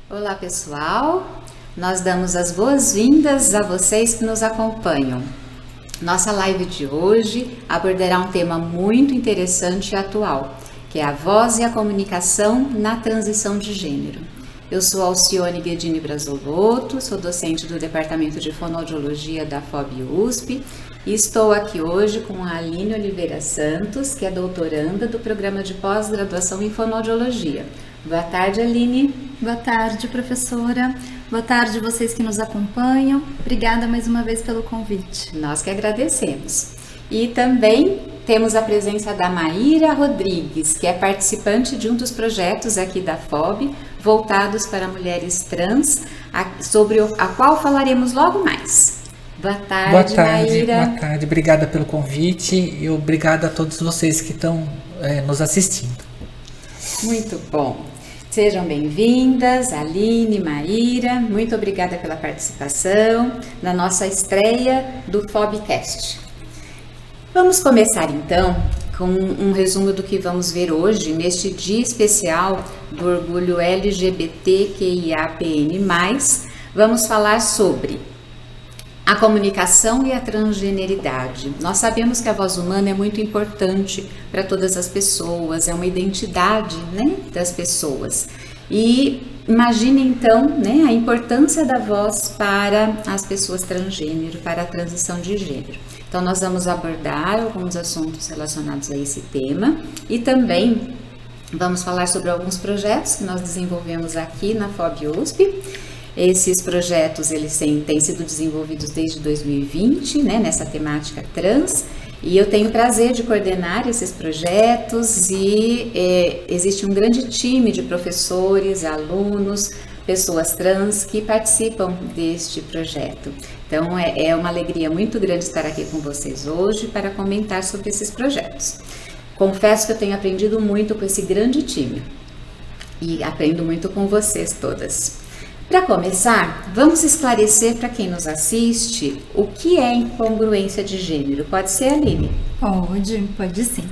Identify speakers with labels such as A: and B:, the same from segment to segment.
A: Olá pessoal, nós damos as boas-vindas a vocês que nos acompanham. Nossa live de hoje abordará um tema muito interessante e atual, que é a voz e a comunicação na transição de gênero. Eu sou Alcione Guedini Brasolotto, sou docente do Departamento de Fonoaudiologia da FOB USP e estou aqui hoje com a Aline Oliveira Santos, que é doutoranda do Programa de Pós-Graduação em Fonoaudiologia. Boa tarde, Aline.
B: Boa tarde, professora. Boa tarde vocês que nos acompanham. Obrigada mais uma vez pelo convite.
A: Nós que agradecemos. E também temos a presença da Maíra Rodrigues, que é participante de um dos projetos aqui da FOB, voltados para mulheres trans, sobre a qual falaremos logo mais. Boa tarde, Maíra.
C: Boa tarde, obrigada pelo convite e obrigada a todos vocês que estão nos assistindo.
A: Muito bom. Sejam bem-vindas, Aline, Maíra, muito obrigada pela participação na nossa estreia do FOBcast. Vamos começar então com um resumo do que vamos ver hoje, neste dia especial do orgulho LGBTQIAPN+. Vamos falar sobre a comunicação e a transgeneridade. Nós sabemos que a voz humana é muito importante para todas as pessoas, é uma identidade, né, das pessoas. E imagine então, né, a importância da voz para as pessoas transgênero, para a transição de gênero. Então nós vamos abordar alguns assuntos relacionados a esse tema e também vamos falar sobre alguns projetos que nós desenvolvemos aqui na FOB USP. Esses projetos eles têm sido desenvolvidos desde 2020, né, nessa temática trans, e eu tenho o prazer de coordenar esses projetos e existe um grande time de professores, alunos, pessoas trans que participam deste projeto. Então é uma alegria muito grande estar aqui com vocês hoje para comentar sobre esses projetos. Confesso que eu tenho aprendido muito com esse grande time e aprendo muito com vocês todas. Para começar, vamos esclarecer para quem nos assiste o que é incongruência de gênero. Pode ser, Aline?
B: Pode sim.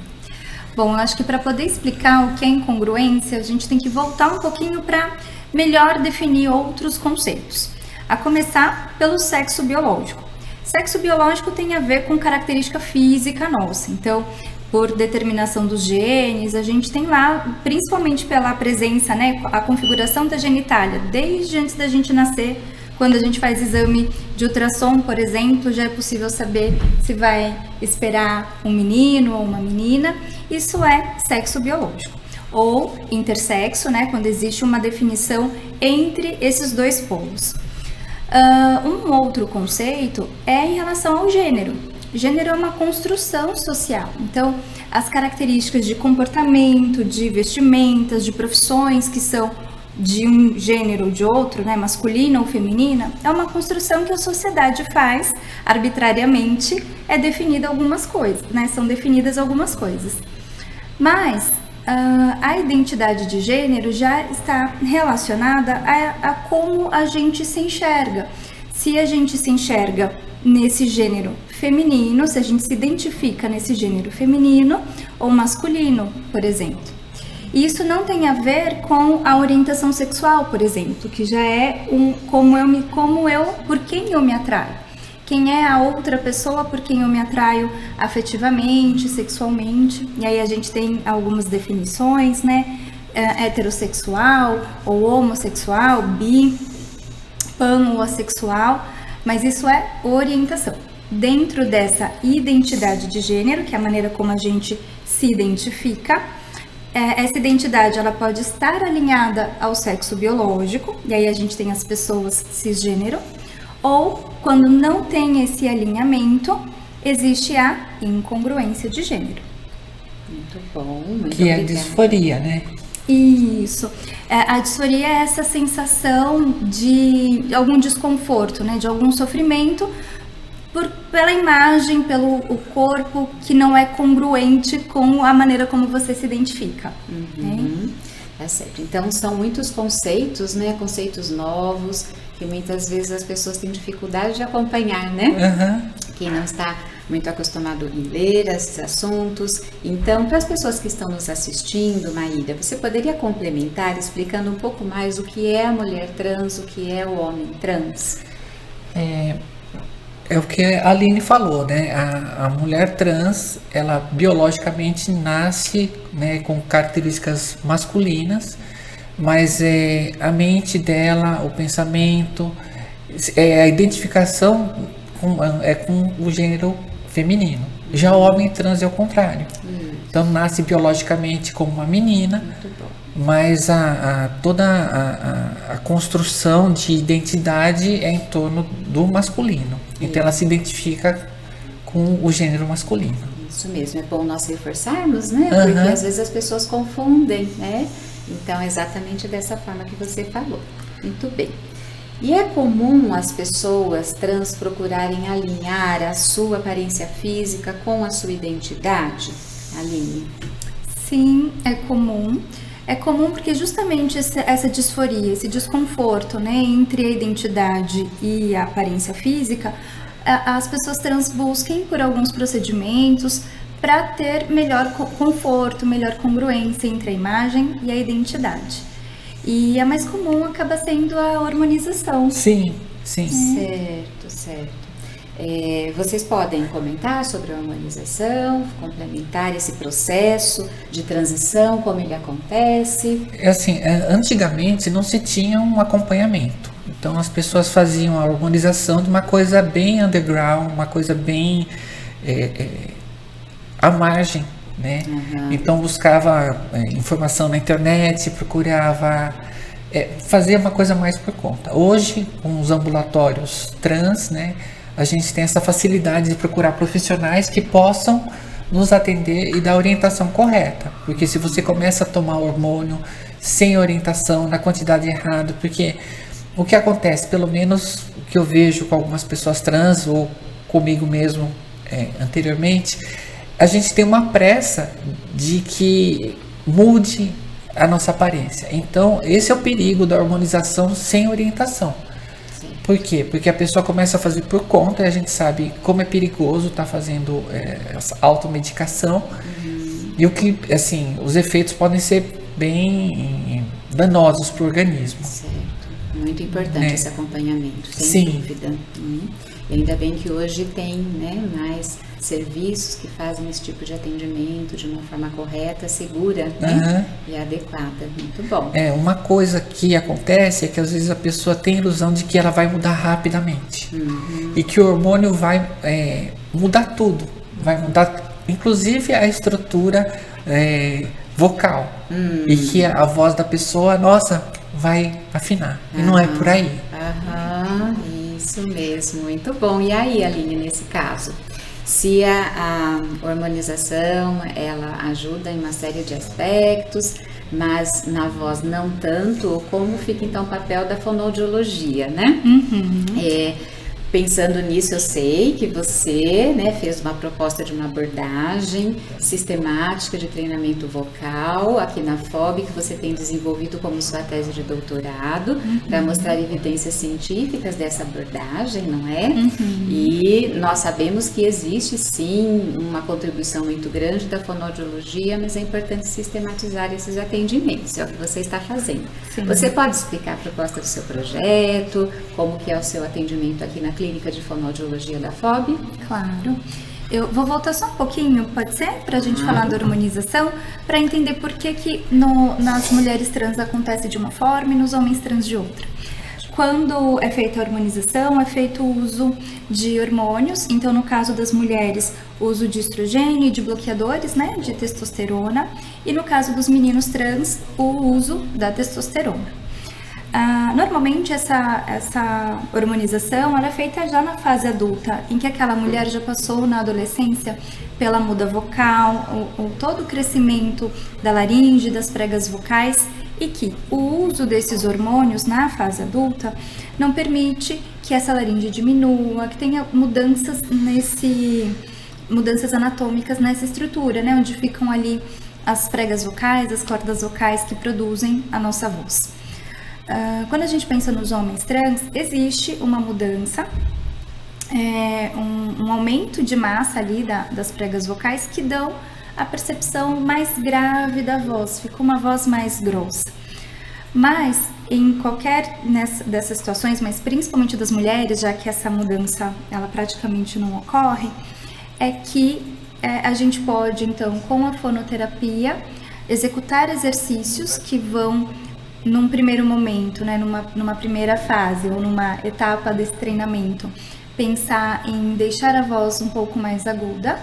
B: Bom, eu acho que para poder explicar o que é incongruência, a gente tem que voltar um pouquinho para melhor definir outros conceitos. A começar pelo sexo biológico. Sexo biológico tem a ver com característica física nossa, então por determinação dos genes, a gente tem lá, principalmente pela presença, né, a configuração da genitália, desde antes da gente nascer, quando a gente faz exame de ultrassom, por exemplo, já é possível saber se vai esperar um menino ou uma menina, isso é sexo biológico. Ou intersexo, né, quando existe uma definição entre esses dois polos. Um outro conceito é em relação ao gênero. Gênero é uma construção social, então as características de comportamento, de vestimentas, de profissões que são de um gênero ou de outro, né, masculina ou feminina, é uma construção que a sociedade faz arbitrariamente, é definida algumas coisas, né, são definidas algumas coisas. Mas a identidade de gênero já está relacionada a como a gente se enxerga. Se a gente se enxerga nesse gênero feminino, se a gente se identifica nesse gênero feminino ou masculino, por exemplo. Isso não tem a ver com a orientação sexual, por exemplo, que já é por quem eu me atraio. Quem é a outra pessoa por quem eu me atraio afetivamente, sexualmente. E aí a gente tem algumas definições, né? Heterossexual ou homossexual, bi, pan ou assexual, mas isso é orientação. Dentro dessa identidade de gênero, que é a maneira como a gente se identifica, essa identidade ela pode estar alinhada ao sexo biológico, e aí a gente tem as pessoas cisgênero, ou quando não tem esse alinhamento, existe a incongruência de gênero.
A: Muito bom, muito
C: que obrigada. É a disforia, né?
B: Isso. A disforia é essa sensação de algum desconforto, né? De algum sofrimento pela imagem, pelo o corpo que não é congruente com a maneira como você se identifica.
A: Tá certo. Então são muitos conceitos, né? Conceitos novos que muitas vezes as pessoas têm dificuldade de acompanhar, né? Quem não está muito acostumado em ler esses assuntos. Então, para as pessoas que estão nos assistindo, Maíra, você poderia complementar explicando um pouco mais o que é a mulher trans, o que é o homem trans?
C: É o que a Aline falou, né? A mulher trans, ela biologicamente nasce, né, com características masculinas, mas a mente dela, o pensamento, a identificação com o gênero feminino. Já o homem trans é o contrário. Então nasce biologicamente como uma menina, mas toda a construção de identidade é em torno do masculino. Então ela se identifica com o gênero masculino.
A: Isso mesmo, é bom nós reforçarmos, né? Porque às vezes as pessoas confundem, né? Então é exatamente dessa forma que você falou. Muito bem. E é comum as pessoas trans procurarem alinhar a sua aparência física com a sua identidade, Aline?
B: Sim, é comum. É comum porque justamente essa disforia, esse desconforto, né, entre a identidade e a aparência física, as pessoas trans busquem por alguns procedimentos para ter melhor conforto, melhor congruência entre a imagem e a identidade. E a mais comum acaba sendo a hormonização.
C: Sim.
A: Certo. Vocês podem comentar sobre a hormonização, complementar esse processo de transição, como ele acontece?
C: Assim, antigamente não se tinha um acompanhamento. Então as pessoas faziam a hormonização de uma coisa bem underground, uma coisa bem à margem, né? Então buscava informação na internet, procurava fazer uma coisa mais por conta. Hoje, com os ambulatórios trans, né, a gente tem essa facilidade de procurar profissionais que possam nos atender e dar a orientação correta. Porque se você começa a tomar hormônio sem orientação, na quantidade errada, porque o que acontece, pelo menos o que eu vejo com algumas pessoas trans ou comigo mesmo anteriormente, a gente tem uma pressa de que mude a nossa aparência. Então, esse é o perigo da hormonização sem orientação. Por quê? Porque a pessoa começa a fazer por conta e a gente sabe como é perigoso estar fazendo essa automedicação. E os efeitos podem ser bem danosos para o organismo.
A: Certo. Muito importante esse acompanhamento, sem dúvida. E ainda bem que hoje tem, né, mais serviços que fazem esse tipo de atendimento de uma forma correta, segura, né, e adequada. Muito bom.
C: Uma coisa que acontece é que às vezes a pessoa tem a ilusão de que ela vai mudar rapidamente. E que o hormônio vai mudar tudo. Vai mudar, inclusive, a estrutura vocal. E que a voz da pessoa, vai afinar. E não é por aí.
A: Isso mesmo, muito bom. E aí, Aline, nesse caso? Se a hormonização, ela ajuda em uma série de aspectos, mas na voz não tanto, como fica então o papel da fonoaudiologia, né? Pensando nisso, eu sei que você, né, fez uma proposta de uma abordagem sistemática de treinamento vocal aqui na FOB, que você tem desenvolvido como sua tese de doutorado, para mostrar evidências científicas dessa abordagem, não é? E nós sabemos que existe sim uma contribuição muito grande da fonoaudiologia, mas é importante sistematizar esses atendimentos, é o que você está fazendo. Você pode explicar a proposta do seu projeto, como que é o seu atendimento aqui na Clínica de Fonoaudiologia da FOB?
B: Claro. Eu vou voltar só um pouquinho, pode ser? Para a gente falar da hormonização, para entender por que nas mulheres trans acontece de uma forma e nos homens trans de outra. Quando é feita a hormonização, é feito o uso de hormônios. Então, no caso das mulheres, o uso de estrogênio e de bloqueadores, né, de testosterona. E no caso dos meninos trans, o uso da testosterona. Normalmente essa hormonização ela é feita já na fase adulta, em que aquela mulher já passou na adolescência pela muda vocal, todo o crescimento da laringe, das pregas vocais, e que o uso desses hormônios na fase adulta não permite que essa laringe diminua, que tenha mudanças anatômicas nessa estrutura, né, onde ficam ali as pregas vocais, as cordas vocais que produzem a nossa voz. Quando a gente pensa nos homens trans, existe uma mudança um aumento de massa ali das pregas vocais que dão a percepção mais grave da voz, fica uma voz mais grossa. Mas em qualquer dessas situações, mas principalmente das mulheres, já que essa mudança ela praticamente não ocorre, é que a gente pode então com a fonoterapia executar exercícios que vão num primeiro momento, né, numa primeira fase ou numa etapa desse treinamento, pensar em deixar a voz um pouco mais aguda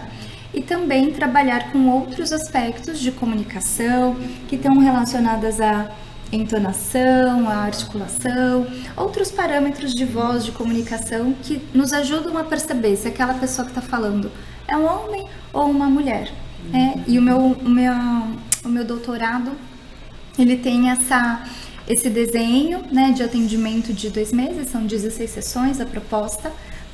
B: e também trabalhar com outros aspectos de comunicação que estão relacionadas à entonação, à articulação, outros parâmetros de voz, de comunicação que nos ajudam a perceber se aquela pessoa que está falando é um homem ou uma mulher. E o meu doutorado, ele tem esse desenho, né, de atendimento de 2 meses, são 16 sessões a proposta,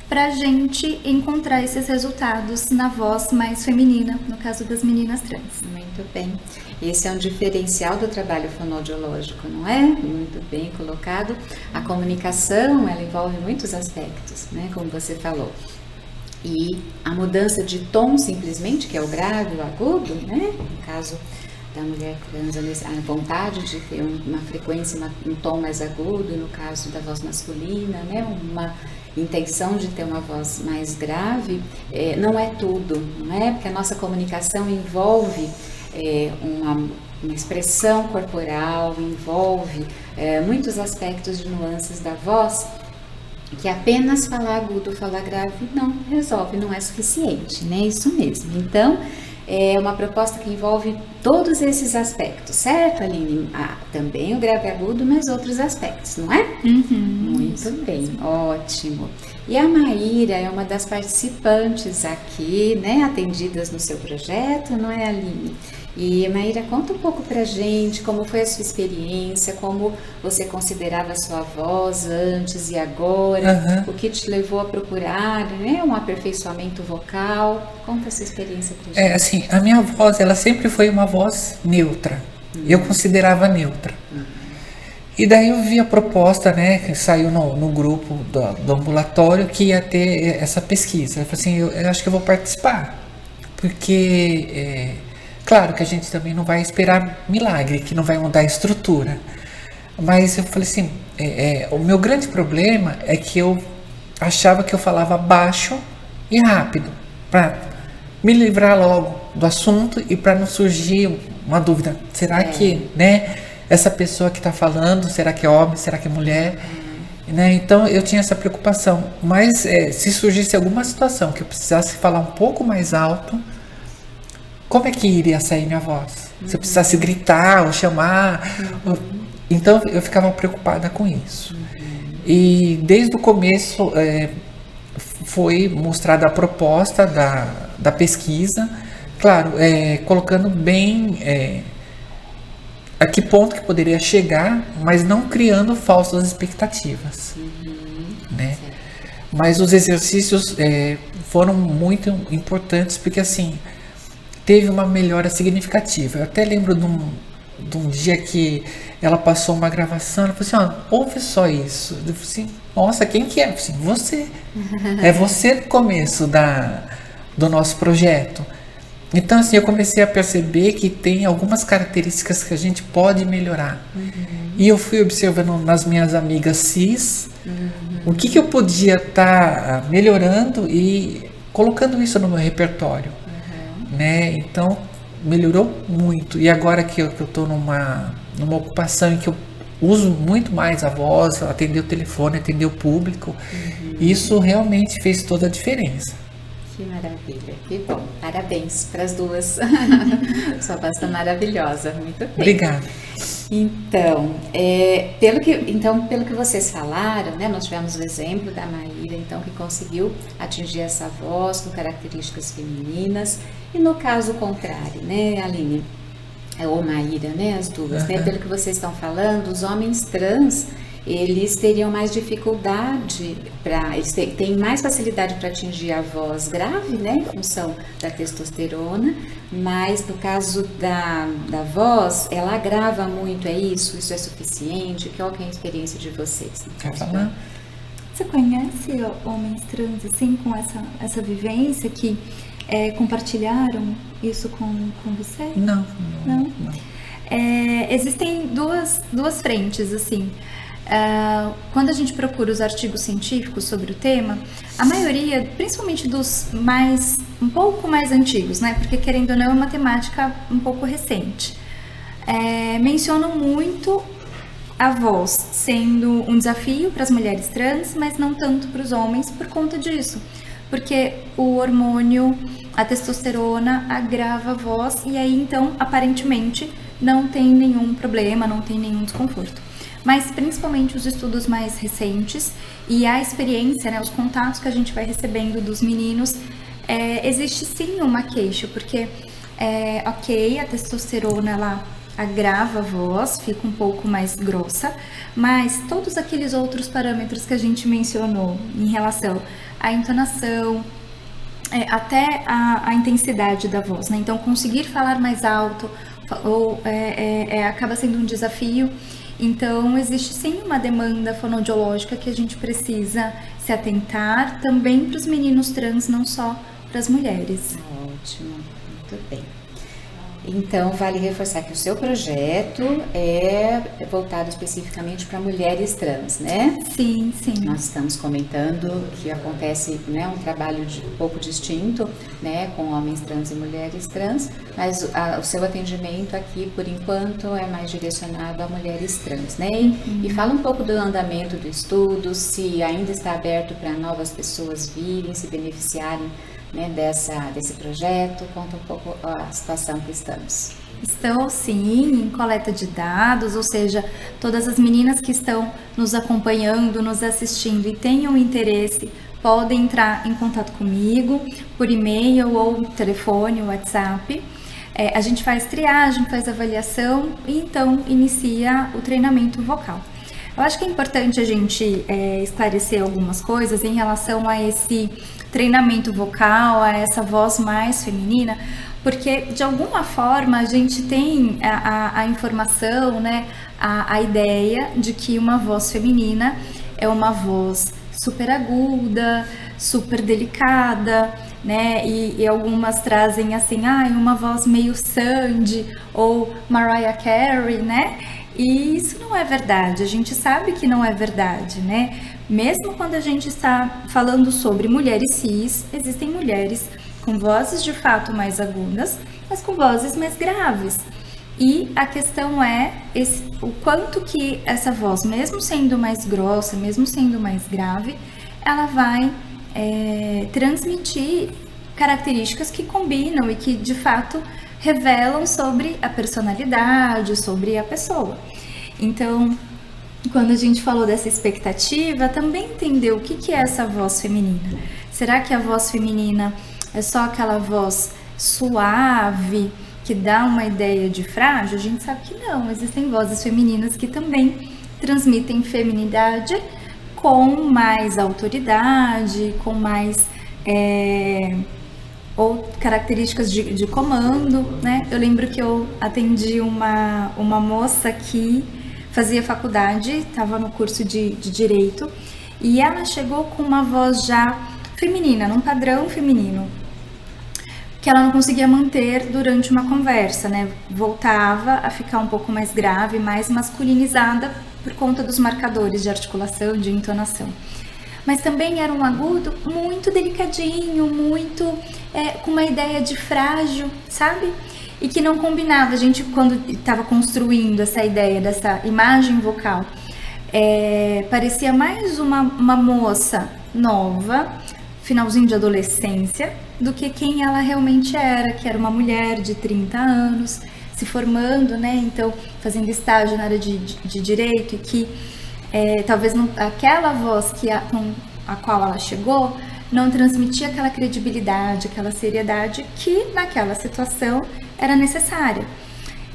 B: para a gente encontrar esses resultados na voz mais feminina, no caso das meninas trans.
A: Muito bem. Esse é um diferencial do trabalho fonoaudiológico, não é? Muito bem colocado. A comunicação, ela envolve muitos aspectos, né, como você falou. E a mudança de tom, simplesmente, que é o grave, o agudo, né, no caso da mulher trans, a vontade de ter uma frequência, um tom mais agudo, no caso da voz masculina, né, uma intenção de ter uma voz mais grave, não é tudo, não é? Porque a nossa comunicação envolve uma expressão corporal, envolve muitos aspectos de nuances da voz, que apenas falar agudo, falar grave não resolve, não é suficiente, né? Isso mesmo. Então, é uma proposta que envolve todos esses aspectos, certo, Aline? Também o grave agudo, mas outros aspectos, não é? Muito bem, ótimo. E a Maíra é uma das participantes aqui, né, atendidas no seu projeto, não é, Aline? E Maíra, conta um pouco pra gente como foi a sua experiência, como você considerava a sua voz antes e agora, o que te levou a procurar, né, um aperfeiçoamento vocal. Conta a sua experiência pra gente.
C: Assim, a minha voz, ela sempre foi uma voz neutra. Eu considerava neutra. E daí eu vi a proposta, né, que saiu no grupo do ambulatório, que ia ter essa pesquisa. Eu falei assim, eu acho que eu vou participar, porque claro que a gente também não vai esperar milagre, que não vai mudar a estrutura. Mas eu falei assim, o meu grande problema é que eu achava que eu falava baixo e rápido, para me livrar logo do assunto e para não surgir uma dúvida. Será que, né, essa pessoa que está falando, será que é homem, será que é mulher? Né? Então eu tinha essa preocupação. Mas se surgisse alguma situação que eu precisasse falar um pouco mais alto, como é que iria sair minha voz? Se eu precisasse gritar ou chamar. Então eu ficava preocupada com isso. E desde o começo foi mostrada a proposta da pesquisa, claro, colocando bem a que ponto que poderia chegar, mas não criando falsas expectativas. Né? Mas os exercícios foram muito importantes, porque assim, teve uma melhora significativa. Eu até lembro de um dia que ela passou uma gravação, ela falou assim, ouve só isso. Eu falei assim, nossa, quem que é? Eu falei assim, você. É você no começo do nosso projeto. Então assim, eu comecei a perceber que tem algumas características que a gente pode melhorar. E eu fui observando nas minhas amigas cis, o que eu podia estar melhorando e colocando isso no meu repertório. Né? Então melhorou muito. E agora que eu estou numa ocupação em que eu uso muito mais a voz, atender o telefone, atender o público, isso realmente fez toda a diferença.
A: Que maravilha, que bom. Parabéns para as duas. Sua voz está maravilhosa, muito bem.
C: Obrigada.
A: Então, pelo que vocês falaram, né, nós tivemos o exemplo da Maíra, então, que conseguiu atingir essa voz com características femininas, e no caso contrário, né, Aline, ou Maíra, né, as duas, né, pelo que vocês estão falando, os homens trans, eles teriam mais dificuldade eles têm mais facilidade para atingir a voz grave, né, em função da testosterona, mas no caso da voz, ela agrava muito, é isso? Isso é suficiente? Qual que é a experiência de vocês?
C: Quer falar?
B: Você conhece homens trans, assim, com essa vivência, que compartilharam isso com você?
C: Não.
B: Existem duas frentes, assim. Quando a gente procura os artigos científicos sobre o tema, a maioria, principalmente dos um pouco mais antigos, né? Porque, querendo ou não, é uma temática um pouco recente. Mencionam muito a voz sendo um desafio para as mulheres trans, mas não tanto para os homens por conta disso. Porque o hormônio, a testosterona, agrava a voz e aí, então, aparentemente, não tem nenhum problema, não tem nenhum desconforto. Mas, principalmente, os estudos mais recentes e a experiência, né, os contatos que a gente vai recebendo dos meninos, existe sim uma queixa, porque, a testosterona, ela agrava a voz, fica um pouco mais grossa, mas todos aqueles outros parâmetros que a gente mencionou em relação à entonação, até a intensidade da voz, né? Então, conseguir falar mais alto acaba sendo um desafio. Então, existe sim uma demanda fonoaudiológica que a gente precisa se atentar também para os meninos trans, não só para as mulheres.
A: Ótimo, muito bem. Então, vale reforçar que o seu projeto é voltado especificamente para mulheres trans, né?
B: Sim.
A: Nós estamos comentando que acontece, né, um trabalho um pouco distinto, né, com homens trans e mulheres trans, mas o seu atendimento aqui, por enquanto, é mais direcionado a mulheres trans, né? E fala um pouco do andamento do estudo, se ainda está aberto para novas pessoas virem, se beneficiarem, né, desse projeto. Conta um pouco a situação que estamos.
B: Estão sim em coleta de dados, ou seja, todas as meninas que estão nos acompanhando, nos assistindo e tenham interesse, podem entrar em contato comigo por e-mail ou telefone, WhatsApp. A gente faz triagem, faz avaliação e então inicia o treinamento vocal. Eu acho que é importante a gente esclarecer algumas coisas em relação a esse treinamento vocal, a essa voz mais feminina, porque de alguma forma a gente tem a informação, né, a ideia de que uma voz feminina é uma voz super aguda, super delicada, né, e algumas trazem assim, uma voz meio Sandy ou Mariah Carey, né? E isso não é verdade, a gente sabe que não é verdade, né? Mesmo quando a gente está falando sobre mulheres cis, existem mulheres com vozes de fato mais agudas, mas com vozes mais graves. E a questão é o quanto que essa voz, mesmo sendo mais grossa, mesmo sendo mais grave, ela vai transmitir características que combinam e que de fato revelam sobre a personalidade, sobre a pessoa. Então, quando a gente falou dessa expectativa, também entender o que é essa voz feminina. Será que a voz feminina é só aquela voz suave, que dá uma ideia de frágil? A gente sabe que não, existem vozes femininas que também transmitem feminidade com mais autoridade, com mais ou características de comando, né? Eu lembro que eu atendi uma moça que fazia faculdade, estava no curso de Direito, e ela chegou com uma voz já feminina, num padrão feminino, que ela não conseguia manter durante uma conversa, né? Voltava a ficar um pouco mais grave, mais masculinizada por conta dos marcadores de articulação, de entonação. Mas também era um agudo muito delicadinho, muito com uma ideia de frágil, sabe? E que não combinava. A gente, quando estava construindo essa ideia dessa imagem vocal, parecia mais uma moça nova, finalzinho de adolescência, do que quem ela realmente era, que era uma mulher de 30 anos, se formando, né? Então, fazendo estágio na área de direito, e que talvez aquela voz com a qual ela chegou não transmitia aquela credibilidade, aquela seriedade que naquela situação era necessária.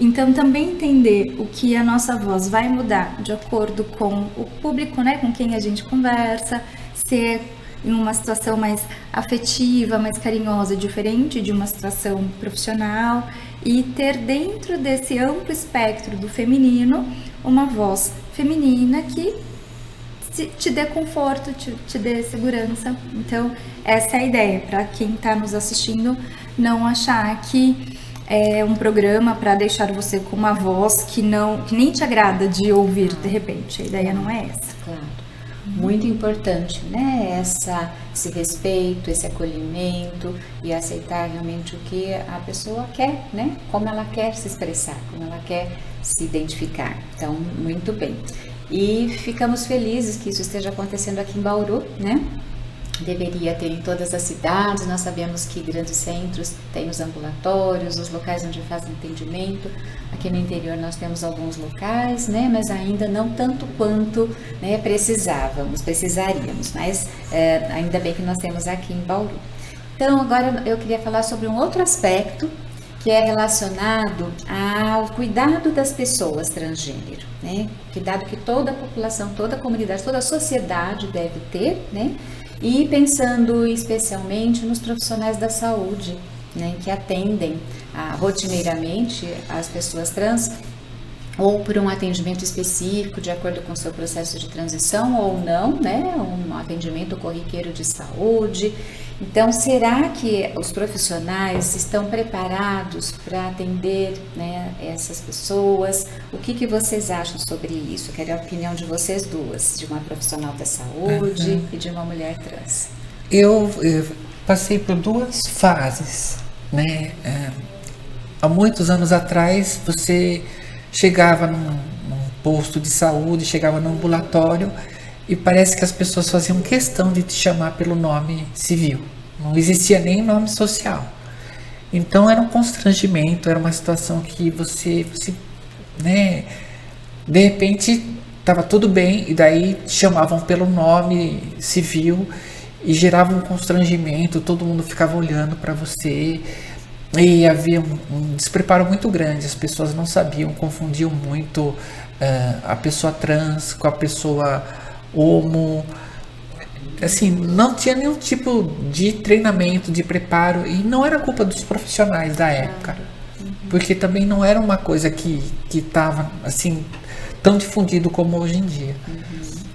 B: Então, também entender o que a nossa voz vai mudar de acordo com o público, né, com quem a gente conversa, se é em uma situação mais afetiva, mais carinhosa, diferente de uma situação profissional, e ter dentro desse amplo espectro do feminino uma voz feminina que te dê conforto, te dê segurança. Então, essa é a ideia, para quem está nos assistindo não achar que é um programa para deixar você com uma voz que nem te agrada de ouvir de repente. A ideia não é essa.
A: Claro. Muito importante, né? Esse respeito, esse acolhimento e aceitar realmente o que a pessoa quer, né? Como ela quer se expressar, como ela quer se identificar. Então, muito bem. E ficamos felizes que isso esteja acontecendo aqui em Bauru, né? Deveria ter em todas as cidades. Nós sabemos que grandes centros têm os ambulatórios, os locais onde fazem atendimento. Aqui no interior nós temos alguns locais, né, mas ainda não tanto quanto, né, precisaríamos, mas ainda bem que nós temos aqui em Bauru. Então agora eu queria falar sobre um outro aspecto que é relacionado ao cuidado das pessoas transgênero, né? Cuidado que toda a população, toda a comunidade, toda a sociedade deve ter, né? E pensando especialmente nos profissionais da saúde, né, que atendem rotineiramente as pessoas trans, ou por um atendimento específico, de acordo com o seu processo de transição ou não, né, um atendimento corriqueiro de saúde. Então, será que os profissionais estão preparados para atender, né, essas pessoas? O que vocês acham sobre isso? Quero a opinião de vocês duas, de uma profissional da saúde e de uma mulher trans.
C: Eu passei por duas fases, né? Há muitos anos atrás, você chegava num posto de saúde, chegava no ambulatório e parece que as pessoas faziam questão de te chamar pelo nome civil. Não existia nem nome social. Então era um constrangimento, era uma situação que você né, de repente estava tudo bem e daí te chamavam pelo nome civil e gerava um constrangimento, todo mundo ficava olhando para você. E havia um despreparo muito grande, as pessoas não sabiam, confundiam muito a pessoa trans com a pessoa homo. Assim, não tinha nenhum tipo de treinamento, de preparo, e não era culpa dos profissionais da época, porque também não era uma coisa que estava assim, tão difundido como hoje em dia.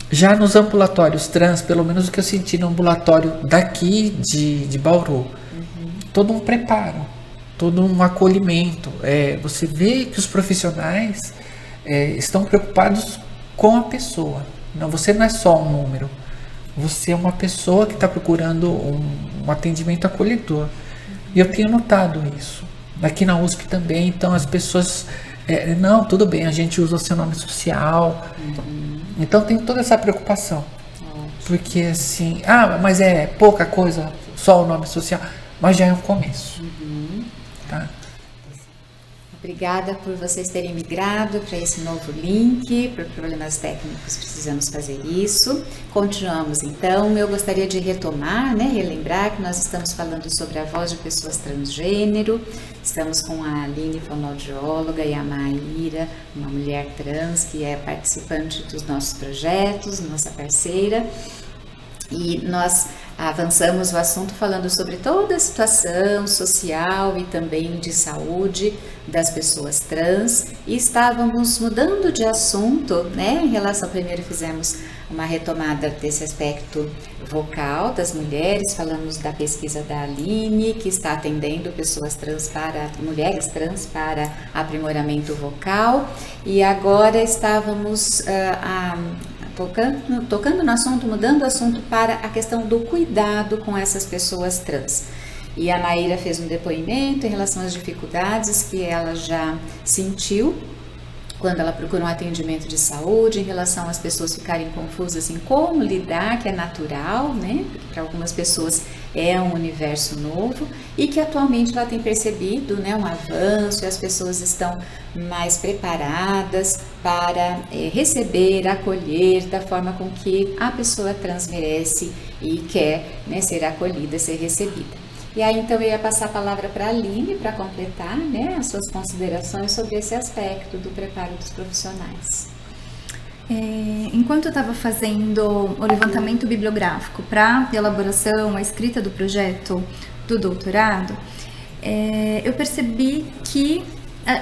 C: Já nos ambulatórios trans, pelo menos o que eu senti no ambulatório daqui de Bauru, todo um preparo, todo um acolhimento. Você vê que os profissionais estão preocupados com a pessoa. Não, você não é só um número. Você é uma pessoa que está procurando um atendimento acolhedor. E eu tenho notado isso. Aqui na USP também, então as pessoas... não, tudo bem, a gente usa o seu nome social. Então tem toda essa preocupação. Porque assim... mas é pouca coisa, só o nome social. Mas já é um começo. Tá?
A: Obrigada por vocês terem migrado para esse novo link. Por problemas técnicos precisamos fazer isso. Continuamos então. Eu gostaria de retomar, né, relembrar que nós estamos falando sobre a voz de pessoas transgênero. Estamos com a Aline, fonoaudióloga, e a Maíra, uma mulher trans que é participante dos nossos projetos, nossa parceira. E nós avançamos o assunto falando sobre toda a situação social e também de saúde das pessoas trans, e estávamos mudando de assunto, né? Em relação, primeiro fizemos uma retomada desse aspecto vocal das mulheres, falamos da pesquisa da Aline, que está atendendo mulheres trans para aprimoramento vocal, e agora estávamos tocando no assunto, mudando o assunto para a questão do cuidado com essas pessoas trans. E a Maíra fez um depoimento em relação às dificuldades que ela já sentiu quando ela procura um atendimento de saúde, em relação às pessoas ficarem confusas em como lidar, que é natural, né? Porque para algumas pessoas é um universo novo, e que atualmente ela tem percebido, né, um avanço, e as pessoas estão mais preparadas para receber, acolher da forma com que a pessoa trans merece e quer, né, ser acolhida, ser recebida. E aí, então, eu ia passar a palavra para a Aline para completar, né, as suas considerações sobre esse aspecto do preparo dos profissionais.
B: Enquanto eu estava fazendo o levantamento bibliográfico para a elaboração, a escrita do projeto do doutorado, eu percebi que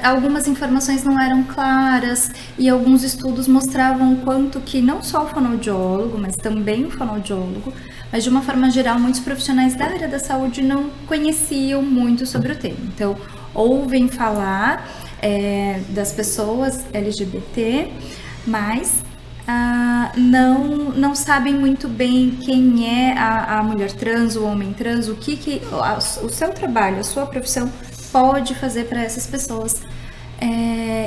B: algumas informações não eram claras e alguns estudos mostravam o quanto que não só o fonoaudiólogo, mas também o fonoaudiólogo, mas de uma forma geral, muitos profissionais da área da saúde não conheciam muito sobre o tema. Então, ouvem falar das pessoas LGBT, mas não sabem muito bem quem é a mulher trans, o homem trans, o seu trabalho, a sua profissão pode fazer para essas pessoas.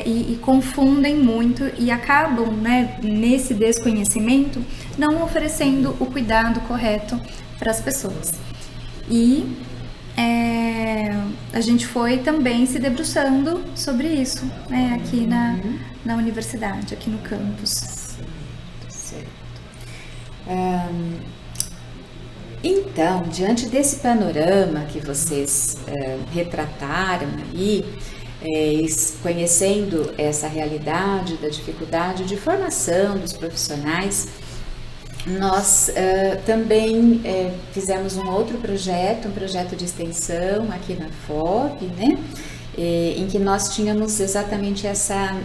B: E confundem muito e acabam, né, nesse desconhecimento, não oferecendo o cuidado correto para as pessoas. E a gente foi também se debruçando sobre isso, né, aqui na universidade, aqui no campus.
A: Então, diante desse panorama que vocês retrataram aí, conhecendo essa realidade da dificuldade de formação dos profissionais, nós também fizemos um outro projeto, um projeto de extensão aqui na FOP, né? Em que nós tínhamos exatamente essa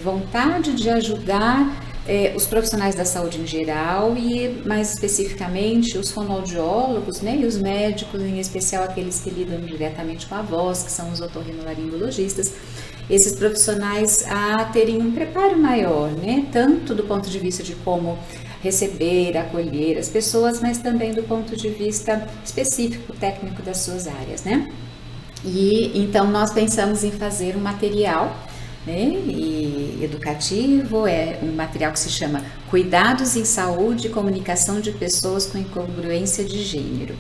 A: vontade de ajudar os profissionais da saúde em geral e mais especificamente os fonoaudiólogos, né, e os médicos, em especial aqueles que lidam diretamente com a voz, que são os otorrinolaringologistas, esses profissionais a terem um preparo maior, né, tanto do ponto de vista de como receber, acolher as pessoas, mas também do ponto de vista específico, técnico das suas áreas, né. E então nós pensamos em fazer um material, né, e educativo, um material que se chama Cuidados em Saúde e Comunicação de Pessoas com Incongruência de Gênero.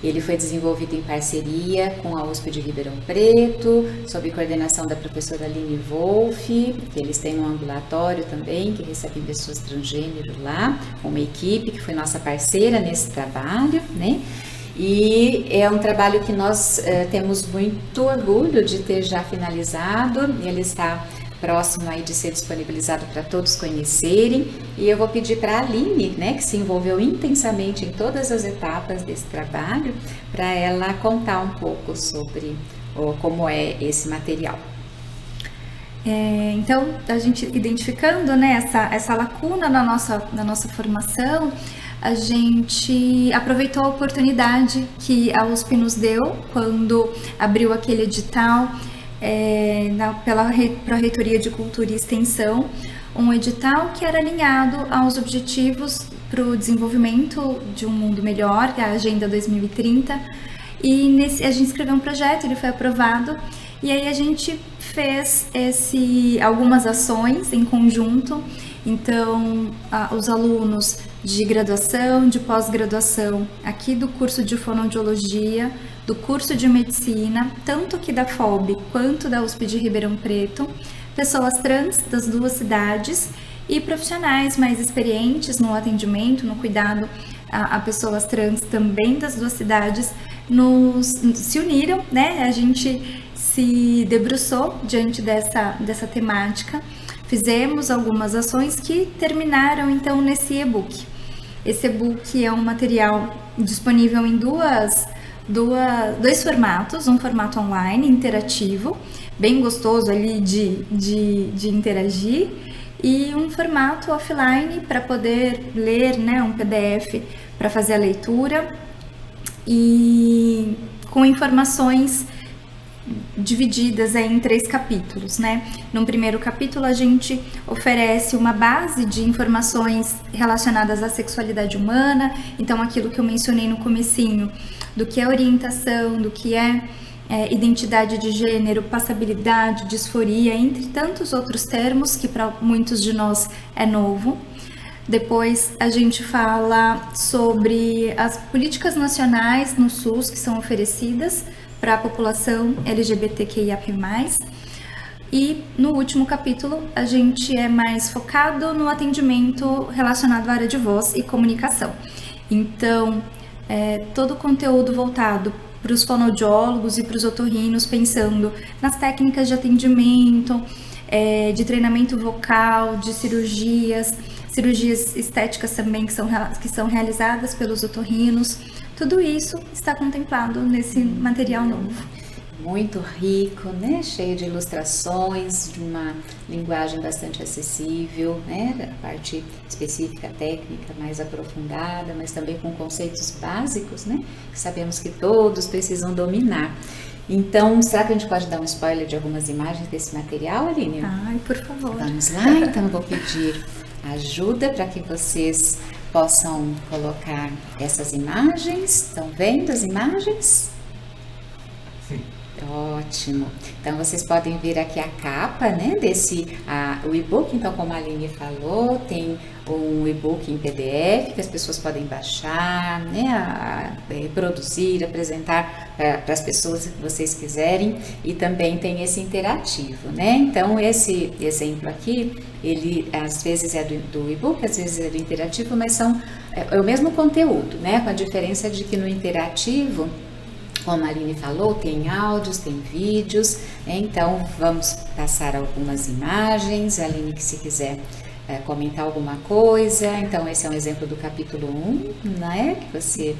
A: Ele foi desenvolvido em parceria com a USP de Ribeirão Preto, sob coordenação da professora Aline Wolff, que eles têm um ambulatório também, que recebem pessoas transgênero lá, uma equipe que foi nossa parceira nesse trabalho, né? E é um trabalho que nós temos muito orgulho de ter já finalizado, ele está próximo aí de ser disponibilizado para todos conhecerem, e eu vou pedir para a Aline, né, que se envolveu intensamente em todas as etapas desse trabalho, para ela contar um pouco sobre como é esse material.
B: Então, a gente identificando, né, essa lacuna na nossa formação, a gente aproveitou a oportunidade que a USP nos deu quando abriu aquele edital pela Pró-Reitoria de Cultura e Extensão, um edital que era alinhado aos objetivos para o desenvolvimento de um mundo melhor, a Agenda 2030, e a gente escreveu um projeto, ele foi aprovado, e aí a gente fez algumas ações em conjunto. Então, os alunos de graduação, de pós-graduação, aqui do curso de fonoaudiologia, do curso de medicina, tanto aqui da FOB quanto da USP de Ribeirão Preto, pessoas trans das duas cidades e profissionais mais experientes no atendimento, no cuidado a pessoas trans também das duas cidades, se uniram, né? A gente se debruçou diante dessa temática. Fizemos algumas ações que terminaram então nesse e-book. Esse e-book é um material disponível em dois formatos, um formato online, interativo, bem gostoso ali de interagir, e um formato offline para poder ler, né, um PDF para fazer a leitura, e com informações divididas em 3 capítulos, né? No primeiro capítulo a gente oferece uma base de informações relacionadas à sexualidade humana, então aquilo que eu mencionei no comecinho, do que é orientação, do que é identidade de gênero, passabilidade, disforia, entre tantos outros termos que para muitos de nós é novo. Depois a gente fala sobre as políticas nacionais no SUS que são oferecidas para a população LGBTQIAP+. E no último capítulo a gente é mais focado no atendimento relacionado à área de voz e comunicação. Então, todo o conteúdo voltado para os fonoaudiólogos e para os otorrinos, pensando nas técnicas de atendimento, de treinamento vocal, de cirurgias estéticas também que são realizadas pelos otorrinos. Tudo isso está contemplado nesse material novo.
A: muito rico, né? Cheio de ilustrações, de uma linguagem bastante acessível, né? A parte específica, técnica, mais aprofundada, mas também com conceitos básicos, né? Que sabemos que todos precisam dominar. Então, será que a gente pode dar um spoiler de algumas imagens desse material, Aline?
B: Ai, por favor.
A: Vamos lá, então eu vou pedir ajuda para que vocês possam colocar essas imagens. Estão vendo as imagens?
C: Sim.
A: Ótimo. Então vocês podem ver aqui a capa, né, o e-book. Então, como a Aline falou, tem um e-book em PDF que as pessoas podem baixar, né, produzir, apresentar para as pessoas que vocês quiserem, e também tem esse interativo, né? Então esse exemplo aqui, ele às vezes é do e-book, às vezes é do interativo, mas é o mesmo conteúdo, né? Com a diferença de que no interativo, como a Aline falou, tem áudios, tem vídeos, então vamos passar algumas imagens. A Aline, que se quiser comentar alguma coisa, então esse é um exemplo do capítulo 1, né, que você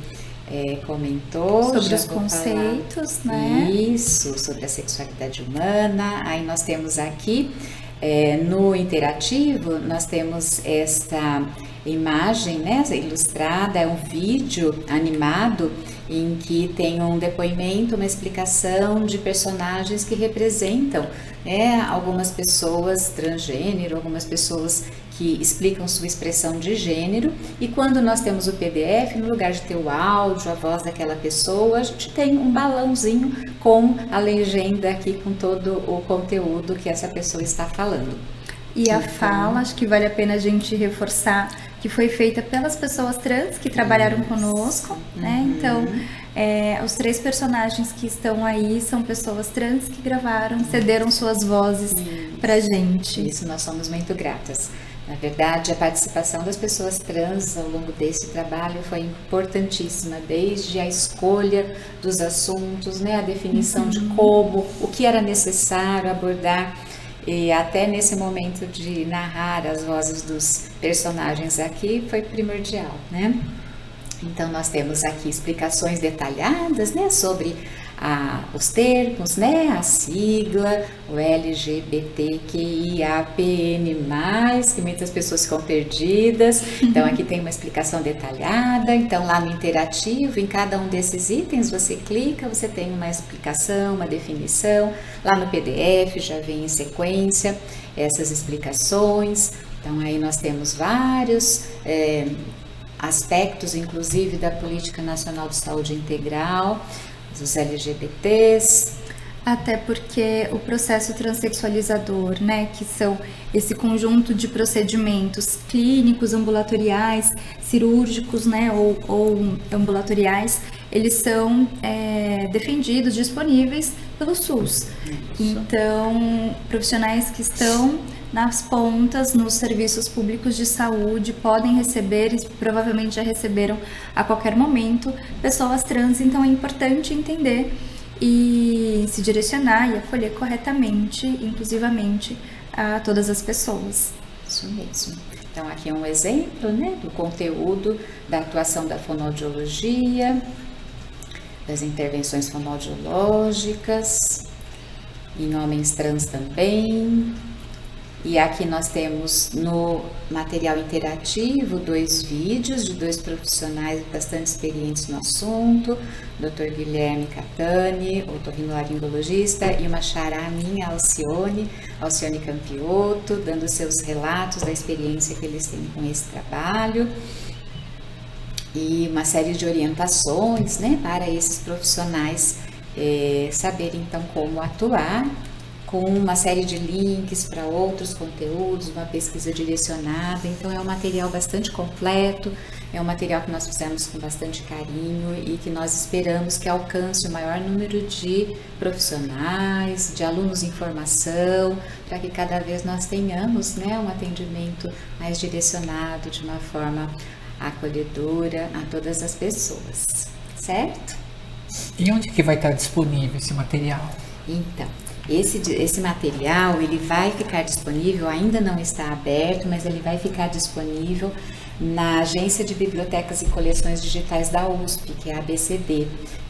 A: comentou.
B: Sobre os conceitos, né?
A: Isso, sobre a sexualidade humana. Aí nós temos aqui, no interativo, nós temos esta imagem, né, ilustrada, é um vídeo animado em que tem um depoimento, uma explicação de personagens que representam, algumas pessoas transgênero, algumas pessoas que explicam sua expressão de gênero. E quando nós temos o PDF, no lugar de ter o áudio, a voz daquela pessoa, a gente tem um balãozinho com a legenda aqui, com todo o conteúdo que essa pessoa está falando.
B: E a fala, acho que vale a pena a gente reforçar, que foi feita pelas pessoas trans que trabalharam conosco, né? Então, os 3 personagens que estão aí são pessoas trans que gravaram, cederam suas vozes pra gente.
A: Isso, nós somos muito gratas. Na verdade, a participação das pessoas trans ao longo desse trabalho foi importantíssima, desde a escolha dos assuntos, né? A definição de como, o que era necessário abordar, e até nesse momento de narrar as vozes dos personagens aqui foi primordial, né? Então nós temos aqui explicações detalhadas, né, sobre os termos, né, a sigla, o LGBTQIAPN+, que muitas pessoas ficam perdidas. Então aqui tem uma explicação detalhada. Então lá no interativo, em cada um desses itens, você clica, você tem uma explicação, uma definição. Lá no PDF já vem em sequência essas explicações. Então aí nós temos vários aspectos, inclusive da Política Nacional de Saúde Integral, dos LGBTs.
B: Até porque o processo transexualizador, né, que são esse conjunto de procedimentos clínicos, ambulatoriais, cirúrgicos, né, ou ambulatoriais, eles são defendidos, disponíveis pelo SUS. Então, profissionais que estão nas pontas, nos serviços públicos de saúde, podem receber, e provavelmente já receberam a qualquer momento, pessoas trans. Então é importante entender e se direcionar e acolher corretamente, inclusivamente, a todas as pessoas.
A: Isso mesmo. Então aqui é um exemplo, né, do conteúdo da atuação da fonoaudiologia, das intervenções fonoaudiológicas, em homens trans também. E aqui nós temos no material interativo 2 vídeos de 2 profissionais bastante experientes no assunto, Dr. Guilherme Catani, otorrinolaringologista, e uma xará minha, Alcione Campioto, dando seus relatos da experiência que eles têm com esse trabalho. E uma série de orientações, né, para esses profissionais saberem então como atuar, com uma série de links para outros conteúdos, uma pesquisa direcionada. Então é um material bastante completo, é um material que nós fizemos com bastante carinho e que nós esperamos que alcance o maior número de profissionais, de alunos em formação, para que cada vez nós tenhamos, né, um atendimento mais direcionado, de uma forma acolhedora a todas as pessoas, certo?
C: E onde que vai estar disponível esse material?
A: Então, esse material, ele vai ficar disponível, ainda não está aberto, mas ele vai ficar disponível na Agência de Bibliotecas e Coleções Digitais da USP, que é a ABCD.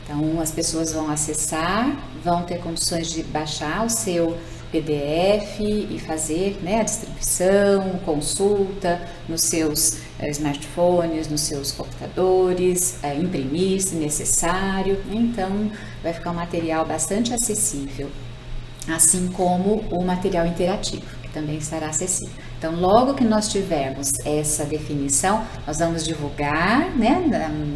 A: Então, as pessoas vão acessar, vão ter condições de baixar o seu PDF e fazer, né, a distribuição, consulta nos seus smartphones, nos seus computadores, imprimir se necessário. Então, vai ficar um material bastante acessível, assim como o material interativo, que também estará acessível. Então, logo que nós tivermos essa definição, nós vamos divulgar, né,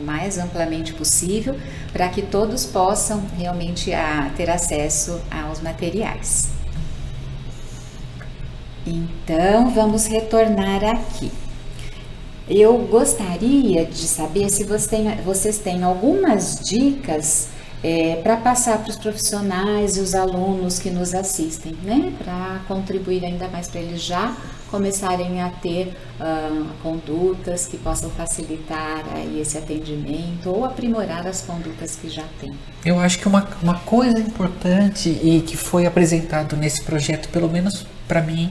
A: mais amplamente possível, para que todos possam realmente ter acesso aos materiais. Então, vamos retornar aqui. Eu gostaria de saber se vocês têm algumas dicas para passar para os profissionais e os alunos que nos assistem, né? Para contribuir ainda mais para eles já começarem a ter condutas que possam facilitar aí esse atendimento ou aprimorar as condutas que já têm.
C: Eu acho que uma coisa importante e que foi apresentado nesse projeto, pelo menos para mim,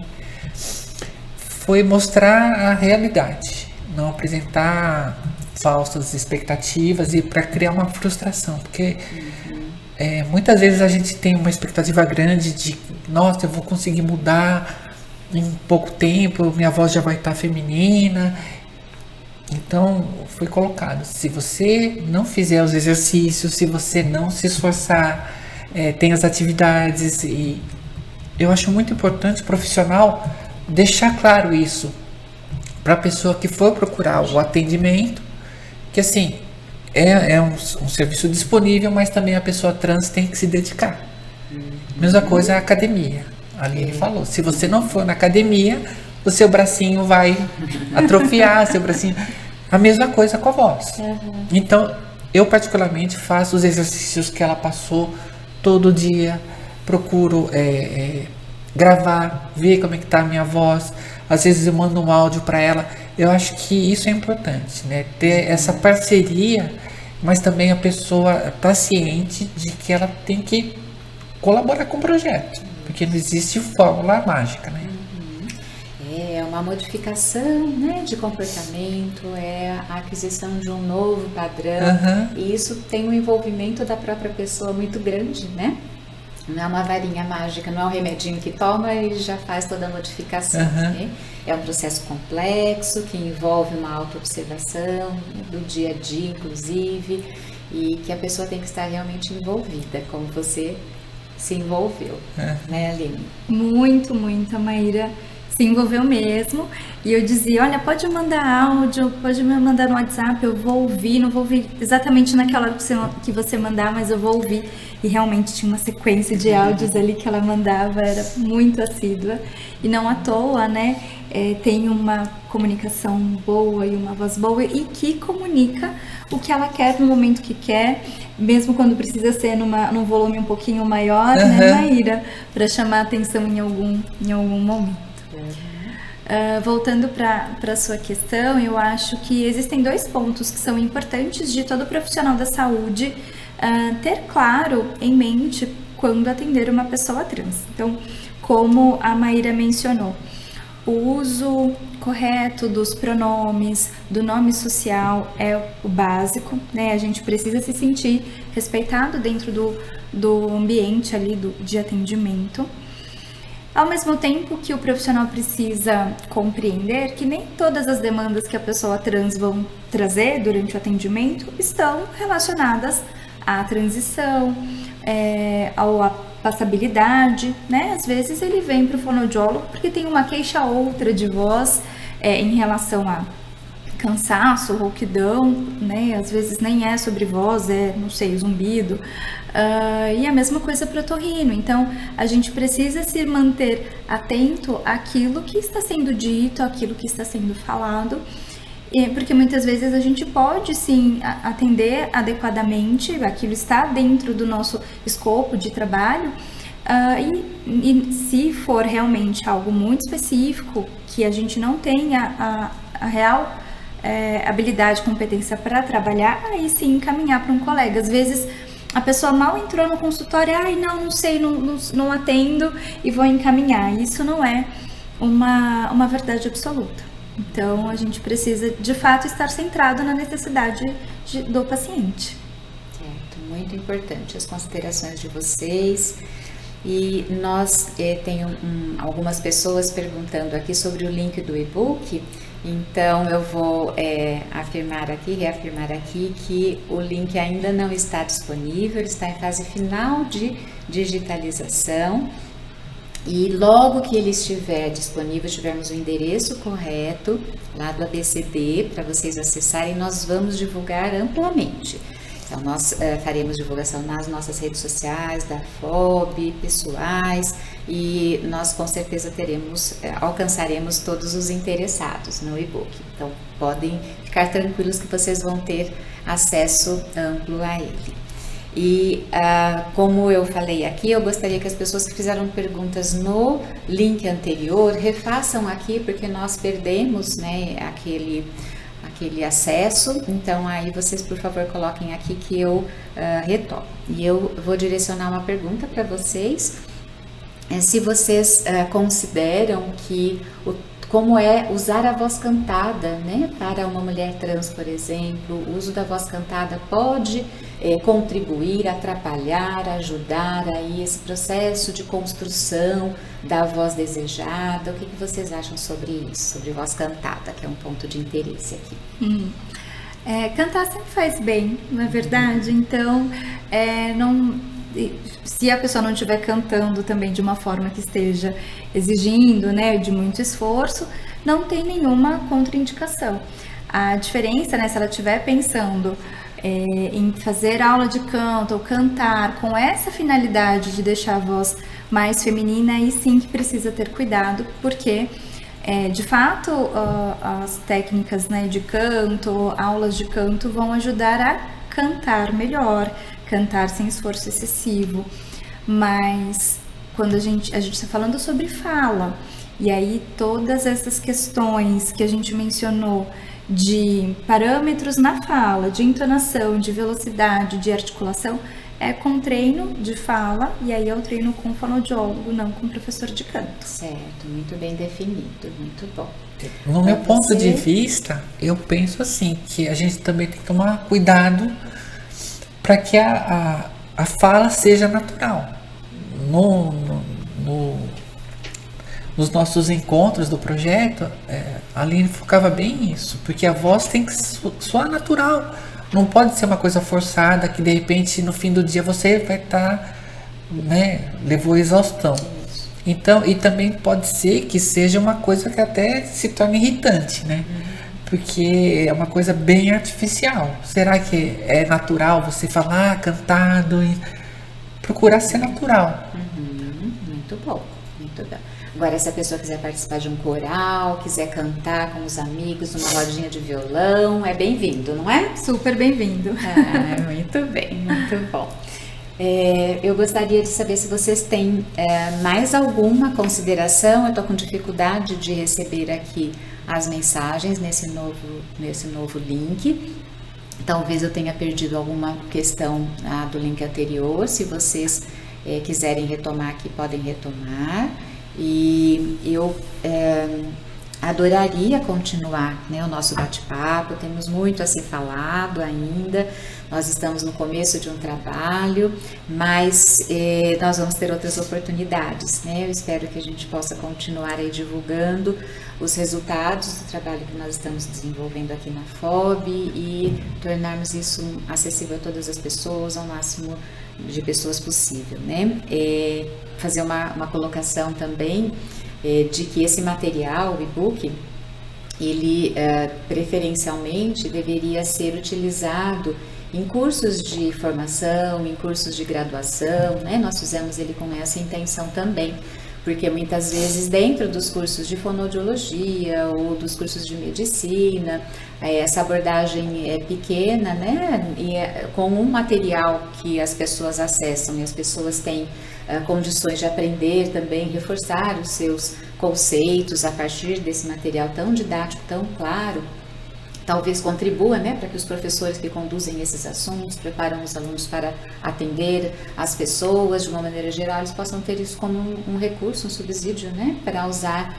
C: foi mostrar a realidade, não apresentar falsas expectativas e para criar uma frustração, porque muitas vezes a gente tem uma expectativa grande de, nossa, eu vou conseguir mudar em pouco tempo, minha voz já vai estar feminina. Então foi colocado, se você não fizer os exercícios, se você não se esforçar, tem as atividades, e eu acho muito importante o profissional deixar claro isso para a pessoa que for procurar o atendimento, que assim, é um serviço disponível, mas também a pessoa trans tem que se dedicar. Mesma coisa a academia. Ali ele falou, se você não for na academia, o seu bracinho vai atrofiar, seu bracinho... A mesma coisa com a voz. Então, eu particularmente faço os exercícios que ela passou todo dia, procuro gravar, ver como é que tá a minha voz. Às vezes eu mando um áudio para ela. Eu acho que isso é importante, né? Ter essa parceria, mas também a pessoa tá ciente de que ela tem que colaborar com o projeto, porque não existe fórmula mágica, né?
A: É uma modificação, né, de comportamento, é a aquisição de um novo padrão, e isso tem um envolvimento da própria pessoa muito grande, né? Não é uma varinha mágica, não é um remedinho que toma e já faz toda a modificação. Né? É um processo complexo que envolve uma autoobservação do dia a dia, inclusive, e que a pessoa tem que estar realmente envolvida, como você se envolveu, né, Aline?
B: Muito, muito, a Maíra se envolveu mesmo, e eu dizia, olha, pode mandar áudio, pode me mandar no WhatsApp, eu vou ouvir, não vou ouvir exatamente naquela hora que você mandar, mas eu vou ouvir, e realmente tinha uma sequência de áudios ali que ela mandava, era muito assídua, e não à toa, né, tem uma comunicação boa e uma voz boa, e que comunica o que ela quer no momento que quer, mesmo quando precisa ser num volume um pouquinho maior, né, Maíra, para chamar atenção em algum momento. Voltando para a sua questão, eu acho que existem dois pontos que são importantes de todo profissional da saúde ter claro em mente quando atender uma pessoa trans. Então, como a Maíra mencionou, o uso correto dos pronomes, do nome social é o básico, né? A gente precisa se sentir respeitado dentro do ambiente ali de atendimento. Ao mesmo tempo que o profissional precisa compreender que nem todas as demandas que a pessoa trans vão trazer durante o atendimento estão relacionadas à transição, à passabilidade, né? Às vezes ele vem para o fonoaudiólogo porque tem uma queixa outra de voz em relação a cansaço, rouquidão, né? Às vezes nem é sobre voz, não sei, zumbido. E a mesma coisa para o otorrino. Então, a gente precisa se manter atento àquilo que está sendo dito, àquilo que está sendo falado, porque muitas vezes a gente pode sim atender adequadamente, aquilo está dentro do nosso escopo de trabalho, e se for realmente algo muito específico, que a gente não tenha a real habilidade, competência para trabalhar, aí sim encaminhar para um colega. Às vezes a pessoa mal entrou no consultório, não sei, não atendo e vou encaminhar. Isso não é uma verdade absoluta. Então a gente precisa de fato estar centrado na necessidade do paciente.
A: Certo, muito importante as considerações de vocês. E nós tenho algumas pessoas perguntando aqui sobre o link do e-book, então eu vou reafirmar aqui que o link ainda não está disponível, ele está em fase final de digitalização. E logo que ele estiver disponível, tivermos o endereço correto lá do ABCD para vocês acessarem, nós vamos divulgar amplamente. Então, nós faremos divulgação nas nossas redes sociais, da FOB, pessoais, e nós com certeza alcançaremos todos os interessados no e-book. Então, podem ficar tranquilos que vocês vão ter acesso amplo a ele. E como eu falei aqui, eu gostaria que as pessoas que fizeram perguntas no link anterior refaçam aqui, porque nós perdemos, né, aquele acesso. Então aí vocês, por favor, coloquem aqui que eu retomo. E eu vou direcionar uma pergunta para vocês. Se vocês consideram que como é usar a voz cantada, né, para uma mulher trans, por exemplo, o uso da voz cantada pode contribuir, atrapalhar, ajudar aí esse processo de construção da voz desejada. O que vocês acham sobre isso, sobre voz cantada, que é um ponto de interesse aqui?
B: Cantar sempre faz bem, não é verdade? Então, se a pessoa não estiver cantando também de uma forma que esteja exigindo, né, de muito esforço, não tem nenhuma contraindicação. A diferença, né, se ela estiver pensando em fazer aula de canto ou cantar com essa finalidade de deixar a voz mais feminina, aí sim que precisa ter cuidado, porque de fato as técnicas, né, de canto, aulas de canto vão ajudar a cantar melhor, cantar sem esforço excessivo. Mas quando a gente está falando sobre fala, e aí todas essas questões que a gente mencionou de parâmetros na fala, de entonação, de velocidade, de articulação, é com treino de fala, e aí é o treino com fonoaudiólogo, não com professor de canto.
A: Certo, muito bem definido, muito bom.
C: No meu ponto de vista, eu penso assim, que a gente também tem que tomar cuidado para que a fala seja natural. Nos nossos encontros do projeto, a Aline focava bem nisso, porque a voz tem que soar natural, não pode ser uma coisa forçada que de repente no fim do dia você vai estar, né, levou exaustão. Então, e também pode ser que seja uma coisa que até se torne irritante, né? Porque é uma coisa bem artificial. Será que é natural você falar cantado e procurar ser natural?
A: Muito bom, muito bom. Agora, se a pessoa quiser participar de um coral, quiser cantar com os amigos numa rodinha de violão, é bem-vindo, não é?
B: Super bem-vindo.
A: Muito bem, muito bom. Eu gostaria de saber se vocês têm mais alguma consideração. Eu estou com dificuldade de receber aqui as mensagens nesse novo link. Talvez eu tenha perdido alguma questão do link anterior. Se vocês quiserem retomar aqui, podem retomar. E eu adoraria continuar, né, o nosso bate-papo. Temos muito a ser falado ainda. Nós estamos no começo de um trabalho, mas nós vamos ter outras oportunidades, né? Eu espero que a gente possa continuar aí divulgando os resultados do trabalho que nós estamos desenvolvendo aqui na FOB e tornarmos isso acessível a todas as pessoas, ao máximo de pessoas possível, né? Fazer uma colocação também de que esse material, o e-book, ele preferencialmente deveria ser utilizado em cursos de formação, em cursos de graduação, né? Nós fizemos ele com essa intenção também, porque muitas vezes dentro dos cursos de fonoaudiologia ou dos cursos de medicina, essa abordagem é pequena, né? E com um material que as pessoas acessam e as pessoas têm condições de aprender também, reforçar os seus conceitos a partir desse material tão didático, tão claro, talvez contribua, né, para que os professores que conduzem esses assuntos, preparam os alunos para atender as pessoas de uma maneira geral, eles possam ter isso como um recurso, um subsídio, né, para usar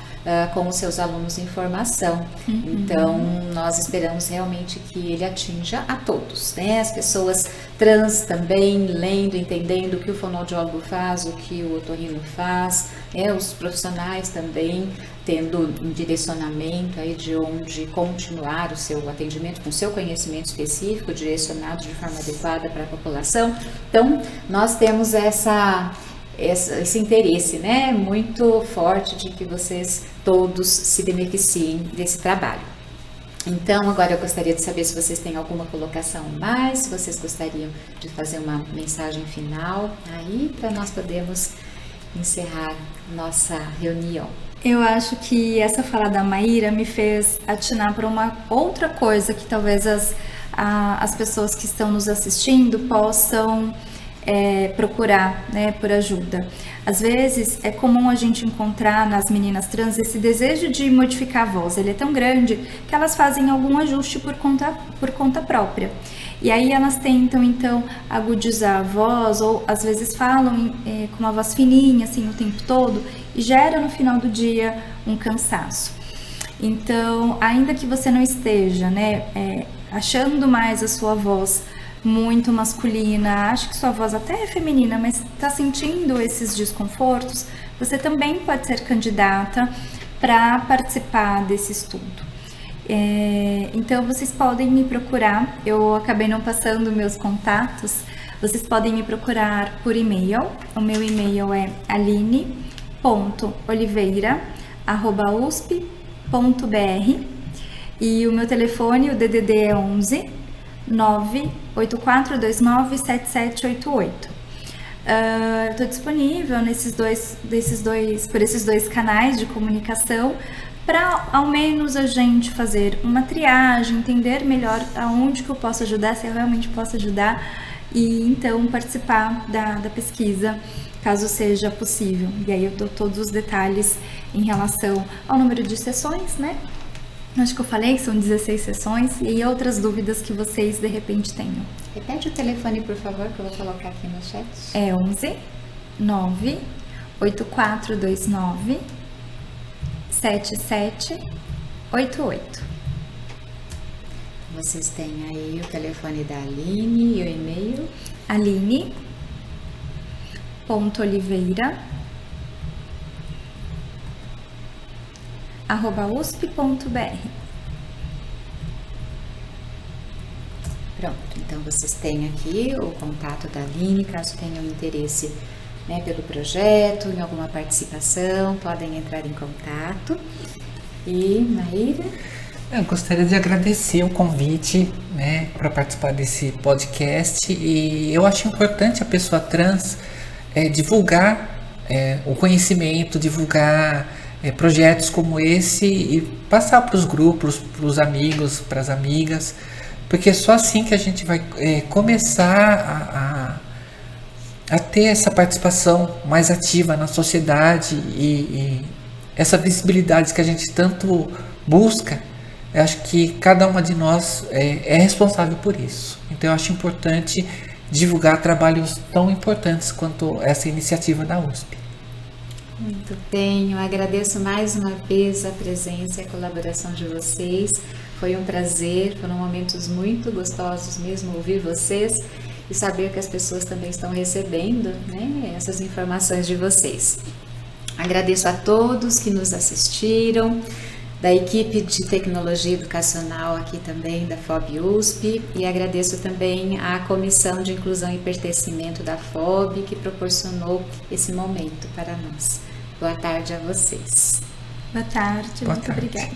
A: com os seus alunos em formação. Então, nós esperamos realmente que ele atinja a todos, né, as pessoas trans também, lendo, entendendo o que o fonoaudiólogo faz, o que o otorrino faz, os profissionais também tendo um direcionamento aí de onde continuar o seu atendimento com o seu conhecimento específico, direcionado de forma adequada para a população. Então, nós temos esse interesse, né, muito forte de que vocês todos se beneficiem desse trabalho. Então, agora eu gostaria de saber se vocês têm alguma colocação mais, se vocês gostariam de fazer uma mensagem final aí, para nós podermos encerrar nossa reunião.
B: Eu acho que essa fala da Maíra me fez atinar para uma outra coisa que talvez as pessoas que estão nos assistindo possam procurar, né, por ajuda. Às vezes é comum a gente encontrar nas meninas trans esse desejo de modificar a voz. Ele é tão grande que elas fazem algum ajuste por conta própria. E aí elas tentam então agudizar a voz, ou às vezes falam com uma voz fininha assim o tempo todo, e gera no final do dia um cansaço. Então, ainda que você não esteja, né, achando mais a sua voz muito masculina, acho que sua voz até é feminina, mas está sentindo esses desconfortos, você também pode ser candidata para participar desse estudo. Então vocês podem me procurar, eu acabei não passando meus contatos, vocês podem me procurar por e-mail. O meu e-mail é aline.oliveira@usp.br e o meu telefone, o DDD é 11 984297788. Estou disponível por esses dois canais de comunicação, para ao menos a gente fazer uma triagem, entender melhor aonde que eu posso ajudar, se eu realmente posso ajudar, e então participar da pesquisa, caso seja possível. E aí eu dou todos os detalhes em relação ao número de sessões, né? Acho que eu falei que são 16 sessões, e outras dúvidas que vocês de repente tenham.
A: Repete o telefone, por favor, que eu vou colocar aqui no chat.
B: É 11 98429 7788.
A: Vocês têm aí o telefone da Aline e o e-mail?
B: aline.oliveira@usp.br.
A: Pronto, então vocês têm aqui o contato da Aline, caso tenham interesse, né, pelo projeto, em alguma participação, podem entrar em contato. E Maíra?
C: Eu gostaria de agradecer o convite, né, para participar desse podcast, e eu acho importante a pessoa trans divulgar o conhecimento, divulgar projetos como esse e passar para os grupos, para os amigos, para as amigas, porque é só assim que a gente vai começar a ter essa participação mais ativa na sociedade e essa visibilidade que a gente tanto busca. Eu acho que cada uma de nós é responsável por isso. Então eu acho importante divulgar trabalhos tão importantes quanto essa iniciativa da USP.
A: Muito bem, eu agradeço mais uma vez a presença e a colaboração de vocês. Foi um prazer, foram momentos muito gostosos mesmo ouvir vocês e saber que as pessoas também estão recebendo, né, essas informações de vocês. Agradeço a todos que nos assistiram, da equipe de tecnologia educacional aqui também da FOB USP, e agradeço também à Comissão de Inclusão e Pertencimento da FOB, que proporcionou esse momento para nós. Boa tarde a vocês.
B: Boa tarde, muito obrigada.